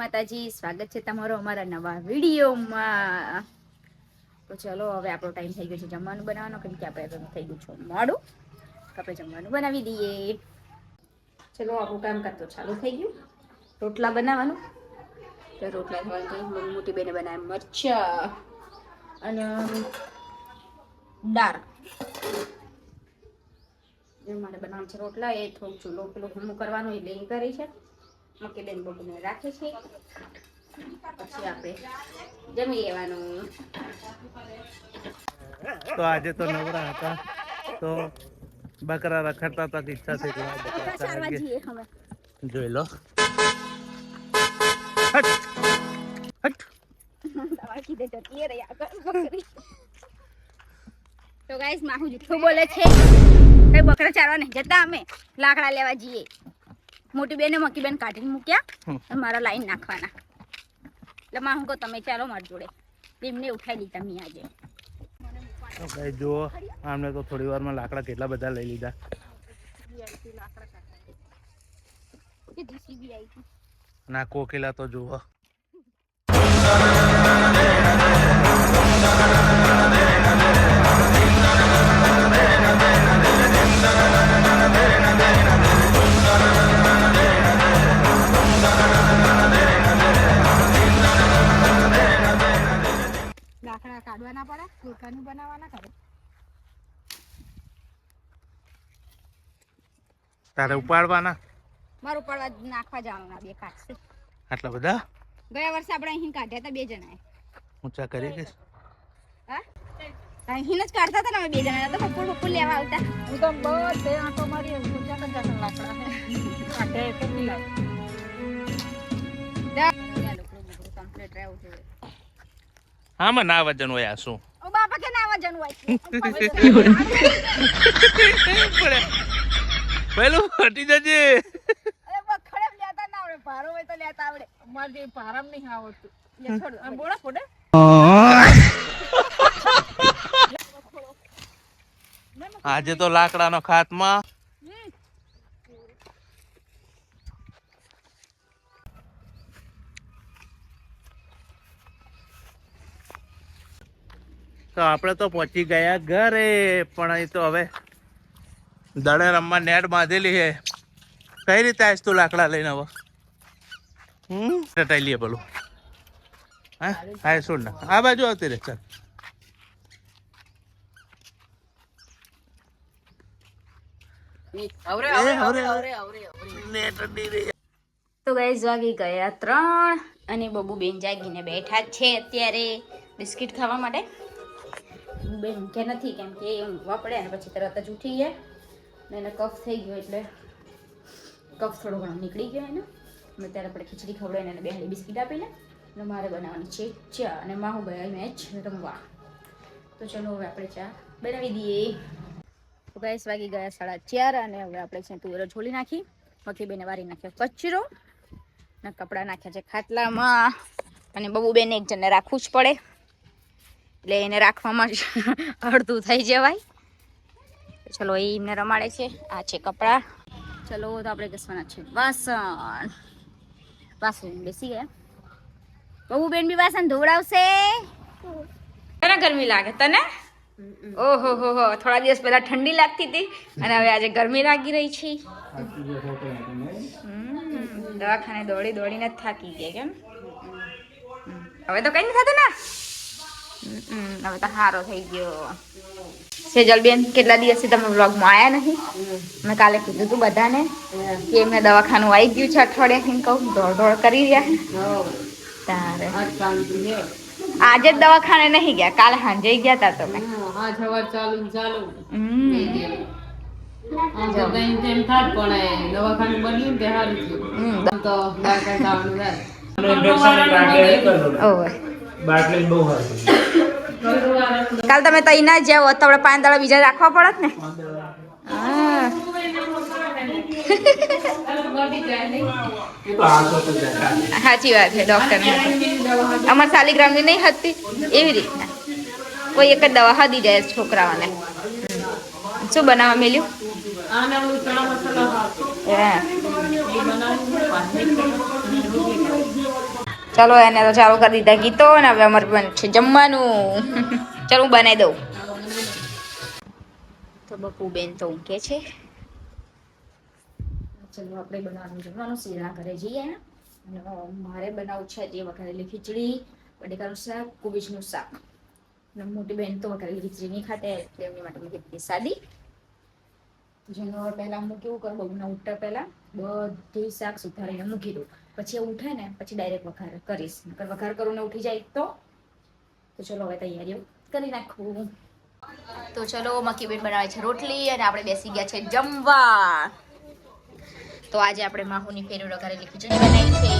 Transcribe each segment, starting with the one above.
માતાજી, સ્વાગત છે તમારો અમારા નવા વિડીયોમાં। તો ચલો હવે આપણો ટાઈમ થઈ ગયો છે જમવાનું બનાવવાનો, કેમ કે આપણે થઈ ગયું છે મોડું, તો આપણે જમવાનું બનાવી દઈએ। ચલો આપણું કામકાજ તો ચાલુ થઈ ગયું, રોટલા બનાવવાનું। તો રોટલા થવા મોટી બેને બનાવ્યા મરચા અને દાળ। મારે બનાવવાનું છે રોટલા, એ થોડું ચૂલો પેલું હમું કરવાનું એટલે એ કરી છે। મકી બેન બબુને રાખે છે, પછી આપણે જમી લેવાનું। તો આજે તો નવરા હતા, તો બકરા રખડતા હતા, ઈચ્છા થઈ જોઈ લો। હટ હટ તો ગાઈસ માહુ જૂઠું બોલે છે, કઈ બકરા ચારવા નહીં જતા, અમે લાકડા લેવા જઈએ। મોટી બેન ને મકી બેન કાઢીને મૂક્યા, મારા લાઈન નાખવાના, એટલે માહુ કહો તમે ચાલો મારી જોડે, એમને ઉઠાઈ લીધા મેં આજે। તો ભાઈ જુઓ, આમને તો થોડી વારમાં લાકડા કેટલા બધા લઈ લીધા। ના કોકિલા તો જુઓ। લાકડા કાઢવાના પડે, રોટલાનું બનાવવાના કરે। તારે ઉપાડવાના, મારું ઉપાડવા નાખવા જવાનું, બે કાઢશે આટલા બધા। ગયા વર્ષે આપણે અહીં કાઢ્યા હતા બે જણાએ, ઊંચા કરી દઈશ। હા અહીં જ કાઢતા હતા ને અમે બે જણા, તો બપોર લેવા આવતા। હું તો બધે આંટો મારી ઊંચા કરતા હતા લાકડા કાઢે કેટલી લાવ કમ્પ્લીટ રહેવું જોઈએ। હા માં ના વજન હોય, આ શું ઓ બાપા કે ના વજન હોય પેલું હટી જજે। અરે બખડે લેતા ના આવડે, ભારો હોય તો લેતા આવડે, અમાર જે ભારામ નહીં આવડતું, લે છોડ આ બોડા ફોડે। આજે તો લાકડાનો ખાતમાં। તો આપણે તો પહોંચી ગયા ઘરે, પણ અહીં તો હવે દડે રમવા નેટ બાંધેલી છે। કઈ રીતે આવીશ તું લાકડા લઈને હવે? ટટાઈ લઈએ પેલું, હા છોડ ના, આ બાજુ આવતી રે, ચાલ। તો ગાઈસ વાગી ગયા 3 અને બબુ બેન જાગીને બેઠા છે અત્યારે બિસ્કિટ ખાવા માટે। બેન કે નથી, કેમ કે ઊંઘવા પડે અને પછી તરત જ ઉઠી ગયા ને એને કફ થઈ ગયો, એટલે કફ થોડો ઘણો નીકળી ગયો એને, મેં ત્યારે આપણે ખીચડી ખવડાવીને એને બે બિસ્કિટ આપીને, અને મારે બનાવવાની છે ચા, અને માહુ ગયા મેચ રમવા। તો ચલો હવે આપણે ચા બનાવી દઈએ। તો ગાઈસ વાગી ગયા 4:30 અને હવે આપણે છે તુવેરો છોલી નાખી, મકી બેને વારી નાખ્યો કચરો ને કપડાં નાખ્યા છે ખાટલામાં, અને બબુ બેન એક જણને રાખવું જ પડે, એટલે એને રાખવામાં જ અડધું થઈ જવાય। ચલો એ એમને રમાડે છે, આ છે કપડાં। ચલો તો આપણે ઘસવાના છે વાસણ, વાસણ બેસી ગયા, બબુ બેન બી વાસણ ધોવડાવશે। તને ગરમી લાગે તને? ઓહો હો હો, થોડા દિવસ પહેલા ઠંડી લાગતી હતી અને હવે આજે ગરમી લાગી રહી છે। દવાખાને દોડી દોડીને જ થાકી ગયા કેમ? હવે તો કઈ નહીં થતું ને, હવે તો સારો થઈ ગયો। સેજલ બેન કેટલા દિવસથી તમે વ્લોગમાં આવ્યા નહીં, મેં કાલે કીધું તું બધાને કે એમને દવાખાનું આવી ગયું છે અઠવાડિયાથી, કહું દોડ દોડ કરી રહ્યા તારે। આજે જ દવાખાને નહીં ગયા, કાલે સાંજે ગયા તા તમે? કાલ તમે તઈ ના જાવ તો આપણે 5 દાડા બીજા રાખવા પડત ને। સાચી વાત છે, ડોક્ટર અમારે શાલિગ્રામની નહીં હતી એવી રીતના, કોઈ એક જ દવા હદી જાય છોકરાઓને। શું બનાવવા મેલ્યું? ચલો એને તો ચાલુ કરી દીધા ગીતો ને હવે અમારે બને છે જમવાનું. ચાલ હું બનાવી દઉં. તો બપુ બેન તો ઊંઘે છે. ચલો આપણે બનાવવાનું જમવાનું શીરા ઘરે જઈએ ને અને મારે બનાવું છે જે વઘારેલી ખીચડી, બટેકાનું શાક, કોબીજનું શાક. અને મોટી બેન તો વઘારેલી ખીચડી નહીં ખાતે એટલે એમની માટે મૂકી દીધી સાદી. જેનો પહેલાં હું કેવું કરું બહુના ઉઠતા પહેલાં બધી શાક સુધારીને મૂકી દઉં, પછી એ ઉઠે ને પછી ડાયરેક્ટ વઘાર કરીશ. વઘાર કરું ને ઉઠી જાય તો ચલો હવે તૈયારીઓ કરી નાખું. તો ચલો મકીબેન બનાવે છે રોટલી અને આપણે બેસી ગયા છે જમવા. તો આજે આપણે માહુની ફેરવી વઘારેલી ખીચડી બનાવી છે,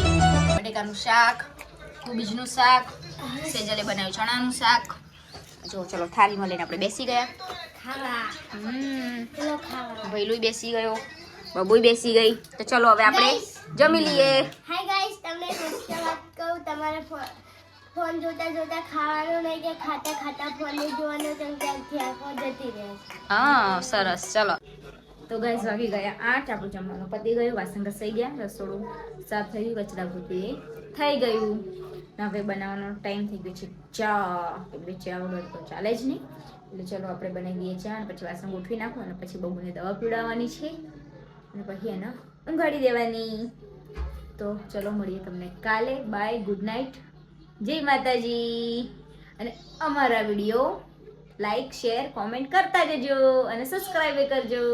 બટેકાનું શાક, કોબીજનું શાક, સેજલે બનાવ્યું ચણાનું શાક. જો ચલો થાળીમાં લઈને આપણે બેસી ગયા ખાવા. ભૈલું બેસી ગયો, બબુય બેસી ગઈ. તો ચલો હવે આપણે જમી લઈએ. હાય ગાઈસ, તમને સસ્તા વાત કહું, તમારે ફોન જોતા જોતા ખાવાનું નહીં કે ખાતા ખાતા ફોન નહીં જોવાનું, તો ત્યાંથી આંખો જતી રહે. હા સરસ. ચલો તો ગાઈસ વાગી ગયા 8. આપણું જમવાનું પતી ગયું, વાસણ ઘસાઈ ગયા, રસોડું સાફ થઈ ગયું, કચરા પોતે થઈ ગયું. હવે બનાવવાનો ટાઈમ થઈ ગયો છે ચા. એટલે ચા વગર તો ચાલે જ નહીં. એટલે ચલો આપણે બનાવી દઈએ ચા અને પછી વાસણ ગોઠવી નાખું અને પછી બબુને દવા પીવડાવવાની છે અને પછી એને ઊંઘાડી દેવાની. તો ચલો મળીએ તમને કાલે. બાય, ગુડ નાઇટ, જય માતાજી. અને અમારા વિડીયો લાઈક, શેર, કોમેન્ટ કરતા જજો અને સબસ્ક્રાઈબ કરજો.